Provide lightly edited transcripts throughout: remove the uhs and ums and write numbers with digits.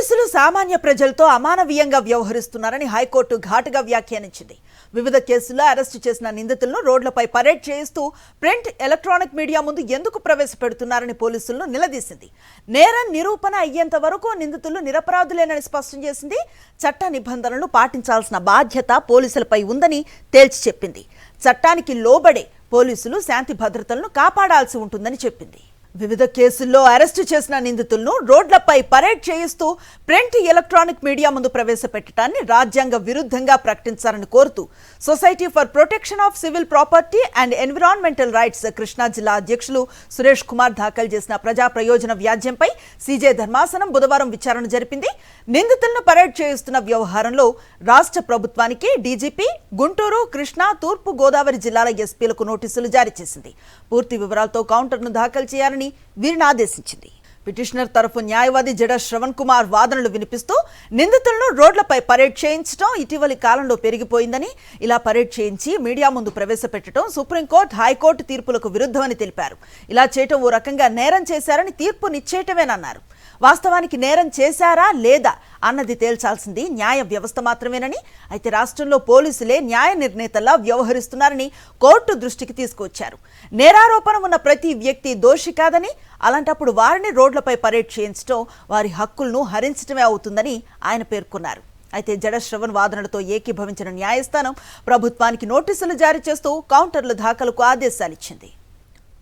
పోలీసులు సామాన్య ప్రజలతో అమానవీయంగా వ్యవహరిస్తున్నారని హైకోర్టు ఘాటుగా వ్యాఖ్యానించింది. వివిధ కేసుల్లో అరెస్టు చేసిన నిందితులను రోడ్లపై పరేడ్ చేయిస్తూ ప్రింట్, ఎలక్ట్రానిక్ మీడియా ముందు ఎందుకు ప్రవేశపెడుతున్నారని పోలీసులను నిలదీసింది. నేరం నిరూపణ అయ్యేంత వరకు నిందితులు నిరపరాధులేనని స్పష్టం చేసింది. చట్ట నిబంధనలను పాటించాల్సిన బాధ్యత పోలీసులపై ఉందని తేల్చి చెప్పింది. చట్టానికి లోబడే పోలీసులు శాంతి భద్రతలను కాపాడాల్సి ఉంటుందని చెప్పింది. వివిధ కేసుల్లో అరెస్టు చేసిన నిందితులను రోడ్లపై పరేడ్ చేయిస్తూ ప్రింట్, ఎలక్ట్రానిక్ మీడియా ముందు ప్రవేశపెట్టడాన్ని రాజ్యాంగ విరుద్ధంగా ప్రకటించాలని కోరుతూ society for protection of civil property and environmental rights Krishna జిల్లా అధ్యక్షులు సురేష్ కుమార్ దాఖలు చేసిన ప్రజా ప్రయోజన వ్యాజ్యంపై సీజే ధర్మాసనం బుధవారం విచారణ జరిపింది. నిందితులను పరేడ్ చేయిస్తున్న వ్యవహారంలో రాష్ట్ర ప్రభుత్వానికి డీజీపీ, గుంటూరు, కృష్ణా, తూర్పు గోదావరి జిల్లాల ఎస్పీలకు నోటీసులు జారీ చేసింది. పూర్తి వివరాలతో కౌంటర్ను దాఖలు చేయాలని వీరిని ఆదేశించింది. పిటిషనర్ తరఫు న్యాయవాది జడ శ్రవణ్ కుమార్ వాదనలు వినిపిస్తూ నిందితులను రోడ్లపై పరేడ్ చేయించడం ఇటీవలి కాలంలో పెరిగిపోయిందని, ఇలా పరేడ్ చేయించి మీడియా ముందు ప్రవేశపెట్టడం సుప్రీంకోర్టు, హైకోర్టు తీర్పులకు విరుద్ధమని తెలిపారు. ఇలా చేయటం ఓ రకంగా నేరం చేశారని తీర్పునిచ్చేయటమేనన్నారు. వాస్తవానికి నేరం చేశారా లేదా అన్నది తేల్చాల్సింది న్యాయ వ్యవస్థ మాత్రమేనని, అయితే రాష్ట్రంలో పోలీసులే న్యాయ నిర్ణేతల్లా వ్యవహరిస్తున్నారని కోర్టు దృష్టికి తీసుకొచ్చారు. నేరారోపణ ఉన్న ప్రతి వ్యక్తి దోషి కాదని, అలాంటప్పుడు వారిని రోడ్లపై పరేడ్ చేయించడం వారి హక్కులను హరించడమే అవుతుందని ఆయన పేర్కొన్నారు. అయితే జడ శ్రవణ్ వాదనలతో ఏకీభవించిన న్యాయస్థానం ప్రభుత్వానికి నోటీసులు జారీ చేస్తూ కౌంటర్ల దాఖలుకు ఆదేశాలిచ్చింది.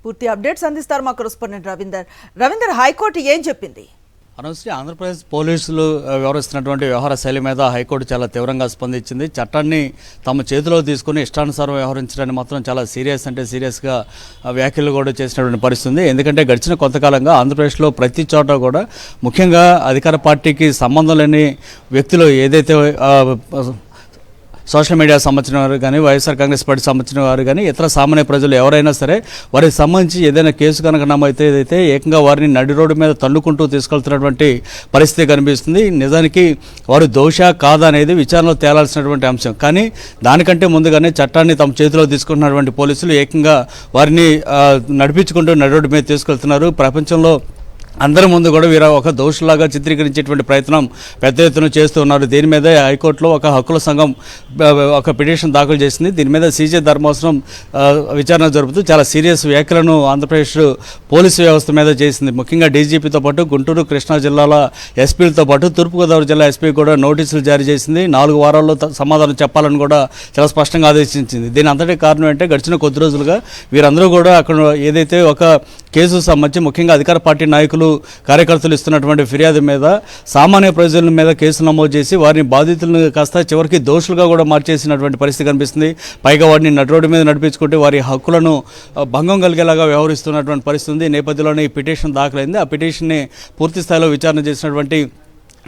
పూర్తి అప్డేట్స్ అందిస్తారు మా కరెస్పాండెంట్ రవీందర్. హైకోర్టు ఏం చెప్పింది? అనవసరం ఆంధ్రప్రదేశ్ పోలీసులు వ్యవహరిస్తున్నటువంటి వ్యవహార శైలి మీద హైకోర్టు చాలా తీవ్రంగా స్పందించింది. చట్టాన్ని తమ చేతిలో తీసుకుని ఇష్టానుసారం వ్యవహరించడానికి మాత్రం చాలా సీరియస్గా వ్యాఖ్యలు కూడా చేసినటువంటి పరిస్థితి. ఎందుకంటే గడిచిన కొంతకాలంగా ఆంధ్రప్రదేశ్లో ప్రతి చోట కూడా ముఖ్యంగా అధికార పార్టీకి సంబంధం లేని వ్యక్తులు ఏదైతే సోషల్ మీడియా సంబంధించిన వారు కానీ, వైఎస్ఆర్ కాంగ్రెస్ పార్టీ సంబంధించిన వారు కానీ, ఇతర సామాన్య ప్రజలు ఎవరైనా సరే వారికి సంబంధించి ఏదైనా కేసు కనుక నమైతే ఏదైతే ఏకంగా వారిని నడి రోడ్డు మీద తన్నుకుంటూ తీసుకెళ్తున్నటువంటి పరిస్థితి కనిపిస్తుంది. నిజానికి వారు దోష కాదా అనేది విచారణలో తేలాల్సినటువంటి అంశం. కానీ దానికంటే ముందుగానే చట్టాన్ని తమ చేతిలో తీసుకుంటున్నటువంటి పోలీసులు ఏకంగా వారిని నడిపించుకుంటూ నడి రోడ్డు మీద తీసుకెళ్తున్నారు. ప్రపంచంలో అందరి ముందు కూడా వీరు ఒక దోషులాగా చిత్రీకరించేటువంటి ప్రయత్నం పెద్ద ఎత్తున చేస్తూ ఉన్నారు. దీని మీద హైకోర్టులో ఒక హక్కుల సంఘం ఒక పిటిషన్ దాఖలు చేసింది. దీని మీద సీజే ధర్మాసనం విచారణ జరుపుతూ చాలా సీరియస్ వ్యాఖ్యలను ఆంధ్రప్రదేశ్ పోలీసు వ్యవస్థ మీద చేసింది. ముఖ్యంగా డీజీపీతో పాటు గుంటూరు, కృష్ణా జిల్లాల ఎస్పీలతో పాటు తూర్పుగోదావరి జిల్లా ఎస్పీ కూడా నోటీసులు జారీ చేసింది. 4 వారాల్లో సమాధానం చెప్పాలని కూడా చాలా స్పష్టంగా ఆదేశించింది. దీని అంతటి కారణం అంటే గడిచిన కొద్ది రోజులుగా వీరందరూ కూడా అక్కడ ఏదైతే ఒక కేసు సంబంధించి ముఖ్యంగా అధికార పార్టీ నాయకులు, కార్యకర్తలు ఇస్తున్నటువంటి ఫిర్యాదు మీద సామాన్య ప్రజల మీద కేసు నమోదు చేసి వారిని బాధితులను కాస్త చివరికి దోషులుగా కూడా మార్చేసినటువంటి పరిస్థితి కనిపిస్తుంది. పైగా వారిని నడి రోడ్డు మీద నడిపించుకుంటే వారి హక్కులను భంగం కలిగేలాగా వ్యవహరిస్తున్నటువంటి పరిస్థితి ఉంది. ఈ నేపథ్యంలోనే ఈ పిటిషన్ దాఖలైంది. ఆ పిటిషన్ని పూర్తి స్థాయిలో విచారణ చేసినటువంటి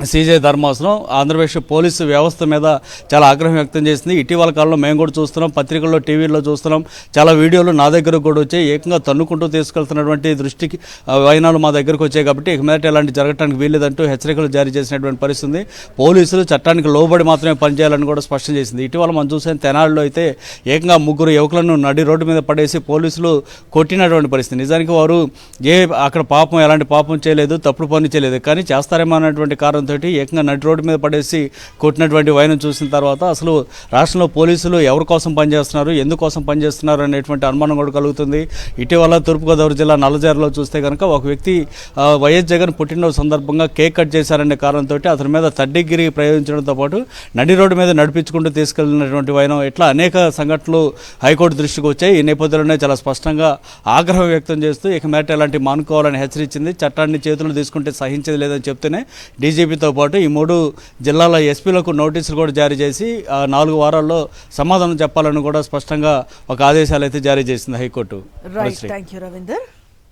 సీజే ధర్మాసనం ఆంధ్రప్రదేశ్ పోలీసు వ్యవస్థ మీద చాలా ఆగ్రహం వ్యక్తం చేసింది. ఇటీవల కాలంలో మేము కూడా చూస్తున్నాం, పత్రికల్లో, టీవీల్లో చూస్తున్నాం, చాలా వీడియోలు నా దగ్గరకు కూడా వచ్చాయి. ఏకంగా తన్నుకుంటూ తీసుకెళ్తున్నటువంటి దృష్టికి వైనాలు మా దగ్గరకు వచ్చాయి. కాబట్టి ఇక మీదట ఇలాంటి జరగడానికి వీల్లేదంటూ హెచ్చరికలు జారీ చేసినటువంటి పరిస్థితి. పోలీసులు చట్టానికి లోబడి మాత్రమే పనిచేయాలని కూడా స్పష్టం చేసింది. ఇటీవల మనం చూసిన తెనాలిలో అయితే ఏకంగా 3 యువకులను నడి రోడ్డు మీద పడేసి పోలీసులు కొట్టినటువంటి పరిస్థితి. నిజానికి వారు అక్కడ ఎలాంటి పాపం చేయలేదు, తప్పుడు పని చేయలేదు, కానీ చేస్తారేమో అన్నటువంటి కారణంతో ఏకంగా నడి రోడ్డు మీద పడేసి కొట్టినటువంటి వైనం చూసిన తర్వాత అసలు రాష్ట్రంలో పోలీసులు ఎవరి కోసం పనిచేస్తున్నారు, ఎందుకోసం పనిచేస్తున్నారు అనేటువంటి అనుమానం కూడా కలుగుతుంది. ఇటీవల తూర్పుగోదావరి జిల్లా నల్లజర్లలో చూస్తే కనుక ఒక వ్యక్తి వైఎస్ జగన్ పుట్టినరోజు సందర్భంగా కేక్ కట్ చేశారనే కారణంతో అతని మీద తడ్డిగిరి ప్రయోగించడంతో పాటు నడి రోడ్డు మీద నడిపించుకుంటూ తీసుకెళ్లినటువంటి వైనం, ఇట్లా అనేక సంఘటనలు హైకోర్టు దృష్టికి వచ్చాయి. ఈ నేపథ్యంలోనే చాలా స్పష్టంగా ఆగ్రహం వ్యక్తం చేస్తూ ఇక మీదట ఇలాంటి మానుకోవాలని హెచ్చరించింది. చట్టాన్ని చేతులు తీసుకుంటే సహించేది లేదని చెప్తూనే డీజీపీతో పాటు ఈ 3 జిల్లాల ఎస్పీలకు నోటీసులు కూడా జారీ చేసి 4 వారాల్లో సమాధానం చెప్పాలని కూడా స్పష్టంగా ఒక ఆదేశాలు అయితే జారీ చేసింది హైకోర్టు. Right, thank you Ravinder.